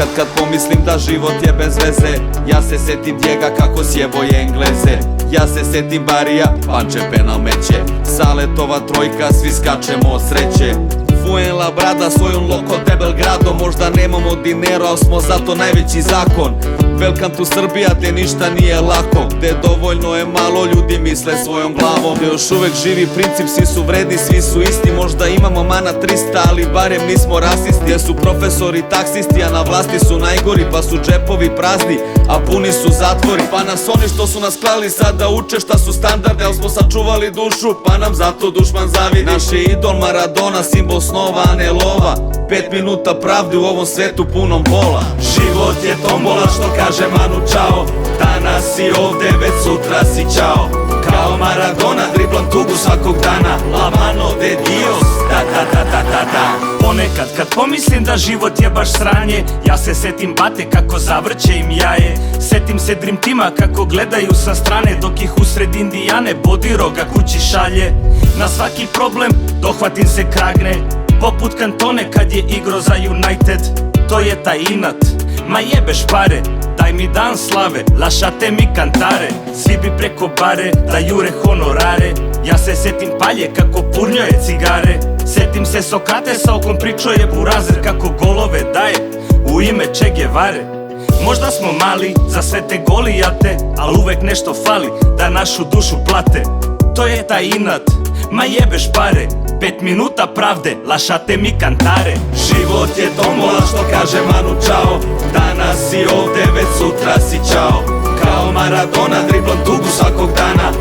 Ponekad kad pomislim da život je bez veze, ja se setim Dijega kako sjebo je Engleze. Ja se setim Barija, Panče penal meće, Saletova trojka, svi skačemo od sreće. Fuenlabrada svojom loko debel gradom, možda nemamo dinero, ali smo zato najveći zakon. Welcome to Srbija, gde ništa nije lako, gde dovoljno je malo, ljudi misle svojom glavom. Gde još uvek živi princip, svi su vredni, svi su isti. Možda imamo mana 300, ali barem nismo rasisti. Gde su profesori taksisti, a na vlasti su najgori, pa su džepovi prazni, a puni su zatvori. Pa nas oni što su nas klali sada uče šta su standarde, ali smo sačuvali dušu, pa nam zato dušman zavidi. Naš je idol Maradona, simbol snova, a ne lova. 5 minuta pravde u ovom svetu punom bola. Život je tombola, što kaže Manu Čao. Danas si ovde, već sutra si čao. Kao Maradona driblam tugu svakog dana. La mano de Dios, ta ta ta ta ta ta. Ponekad kad pomislim da život je baš sranje, ja se setim bate kako zavrće im jaje. Setim se Dream Tima kako gledaju sa strane, dok ih usred Indijane Bodiroga kući šalje. Na svaki problem dohvatim se kragne, poput Kantone kad je igro za United. To je taj inat, ma jebeš pare, daj mi dan slave, lašate mi kantare. Svi bi preko bare da jure honorare. Ja se setim Palje kako purnjoje cigare. Setim se Sokrate sa okom pričao je burazer, kako golove daje u ime Che Guevare. Možda smo mali za sve te golijate, al uvek nešto fali da našu dušu plate. To je taj inat, ma jebeš pare, 5 minuta pravde, lašate mi kantare. Život je tombola, što kaže Manu Čao. Danas si ovde, već sutra si čao. Kao Maradona driblam tugu svakog dana.